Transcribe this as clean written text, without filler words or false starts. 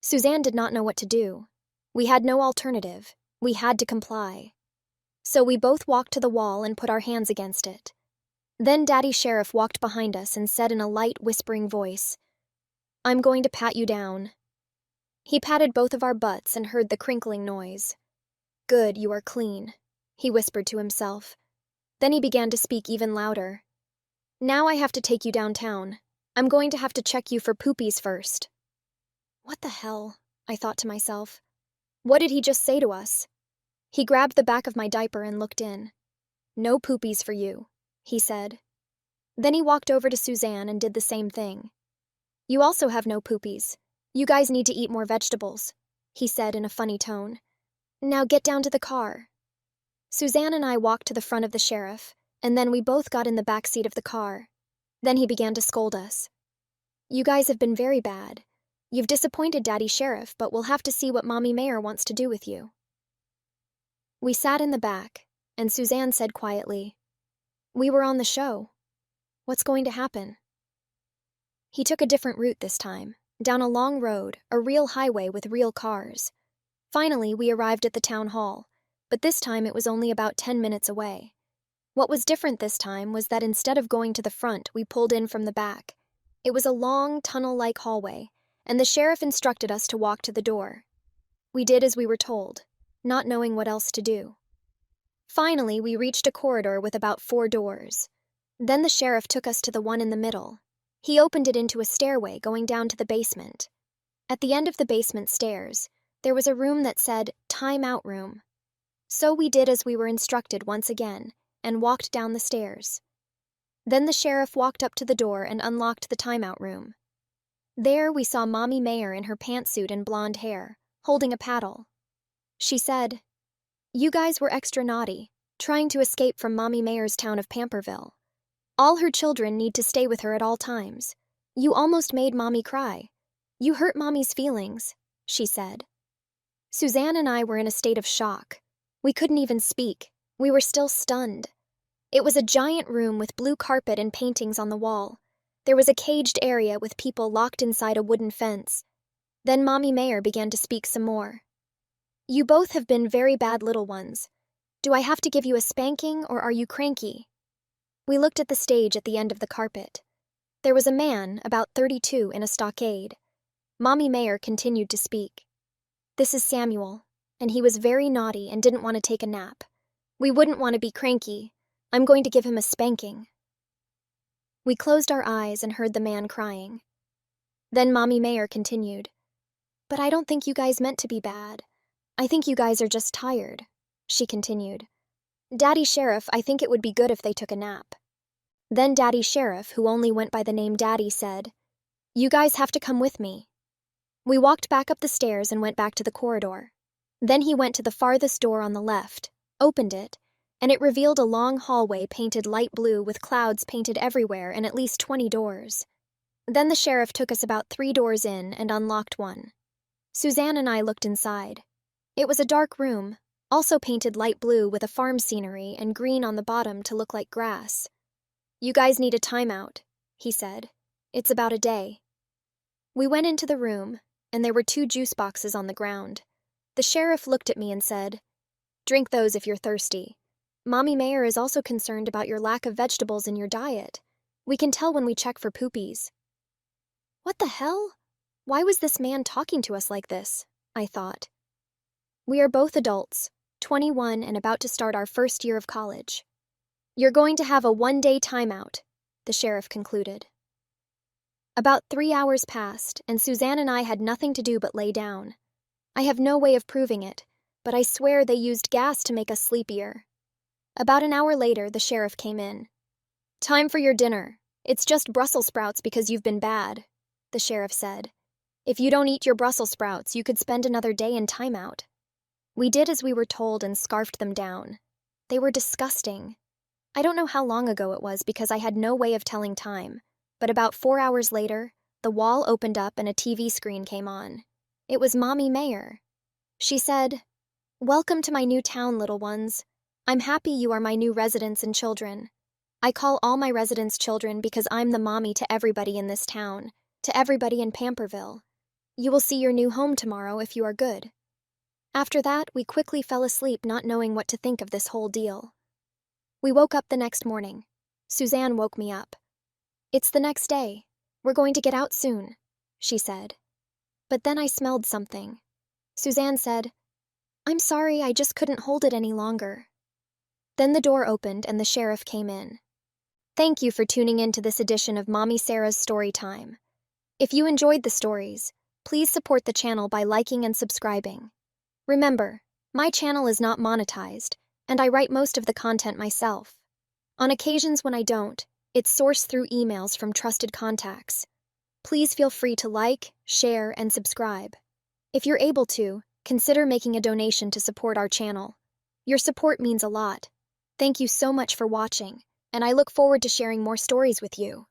Suzanne did not know what to do. We had no alternative. We had to comply. So we both walked to the wall and put our hands against it. Then Daddy Sheriff walked behind us and said in a light, whispering voice, "I'm going to pat you down." He patted both of our butts and heard the crinkling noise. "Good, you are clean," he whispered to himself. Then he began to speak even louder. "Now I have to take you downtown. I'm going to have to check you for poopies first." What the hell? I thought to myself. What did he just say to us? He grabbed the back of my diaper and looked in. "No poopies for you," he said. Then he walked over to Suzanne and did the same thing. "You also have no poopies. You guys need to eat more vegetables," he said in a funny tone. "Now get down to the car." Suzanne and I walked to the front of the sheriff, and then we both got in the back seat of the car. Then he began to scold us. "You guys have been very bad. You've disappointed Daddy Sheriff, but we'll have to see what Mommy Mayor wants to do with you." We sat in the back, and Suzanne said quietly, "We were on the show. What's going to happen?" He took a different route this time, down a long road, a real highway with real cars. Finally, we arrived at the town hall, but this time it was only about 10 minutes away. What was different this time was that instead of going to the front, we pulled in from the back. It was a long, tunnel-like hallway, and the sheriff instructed us to walk to the door. We did as we were told, not knowing what else to do. Finally, we reached a corridor with about 4 doors. Then the sheriff took us to the one in the middle. He opened it into a stairway going down to the basement. At the end of the basement stairs, there was a room that said, "Time Out Room." So we did as we were instructed once again, and walked down the stairs. Then the sheriff walked up to the door and unlocked the timeout room. There we saw Mommy Mayor in her pantsuit and blonde hair, holding a paddle. She said, "You guys were extra naughty, trying to escape from Mommy Mayor's town of Pamperville. All her children need to stay with her at all times. You almost made Mommy cry. You hurt Mommy's feelings," she said. Suzanne and I were in a state of shock. We couldn't even speak. We were still stunned. It was a giant room with blue carpet and paintings on the wall. There was a caged area with people locked inside a wooden fence. Then Mommy Mayor began to speak some more. "You both have been very bad little ones. Do I have to give you a spanking, or are you cranky?" We looked at the stage at the end of the carpet. There was a man, about 32, in a stockade. Mommy Mayor continued to speak. "This is Samuel, and he was very naughty and didn't want to take a nap. We wouldn't want to be cranky. I'm going to give him a spanking." We closed our eyes and heard the man crying. Then Mommy Mayor continued, "But I don't think you guys meant to be bad. I think you guys are just tired," she continued. "Daddy Sheriff, I think it would be good if they took a nap." Then Daddy Sheriff, who only went by the name Daddy, said, "You guys have to come with me." We walked back up the stairs and went back to the corridor. Then he went to the farthest door on the left, opened it, and it revealed a long hallway painted light blue with clouds painted everywhere and at least 20 doors. Then the sheriff took us about 3 doors in and unlocked one. Suzanne and I looked inside. It was a dark room, also painted light blue with a farm scenery and green on the bottom to look like grass. "You guys need a timeout," he said. "It's about a day." We went into the room, and there were 2 juice boxes on the ground. The sheriff looked at me and said, "Drink those if you're thirsty. Mommy Mayor is also concerned about your lack of vegetables in your diet. We can tell when we check for poopies." What the hell? Why was this man talking to us like this? I thought. We are both adults, 21 and about to start our first year of college. "You're going to have a 1-day timeout," the sheriff concluded. About 3 hours passed, and Suzanne and I had nothing to do but lay down. I have no way of proving it, but I swear they used gas to make us sleepier. About an hour later, the sheriff came in. "Time for your dinner. It's just Brussels sprouts because you've been bad," the sheriff said. "If you don't eat your Brussels sprouts, you could spend another day in timeout." We did as we were told and scarfed them down. They were disgusting. I don't know how long ago it was because I had no way of telling time, but about 4 hours later, the wall opened up and a TV screen came on. It was Mommy Mayor. She said, "Welcome to my new town, little ones. I'm happy you are my new residents and children. I call all my residents children because I'm the mommy to everybody in this town, to everybody in Pamperville. You will see your new home tomorrow if you are good." After that, we quickly fell asleep, not knowing what to think of this whole deal. We woke up the next morning. Suzanne woke me up. "It's the next day. We're going to get out soon," she said. But then I smelled something. Suzanne said, "I'm sorry, I just couldn't hold it any longer." Then the door opened and the sheriff came in. Thank you for tuning in to this edition of Mommy Sarah's Story Time. If you enjoyed the stories, please support the channel by liking and subscribing. Remember, my channel is not monetized, and I write most of the content myself. On occasions when I don't, it's sourced through emails from trusted contacts. Please feel free to like, share, and subscribe. If you're able to, consider making a donation to support our channel. Your support means a lot. Thank you so much for watching, and I look forward to sharing more stories with you.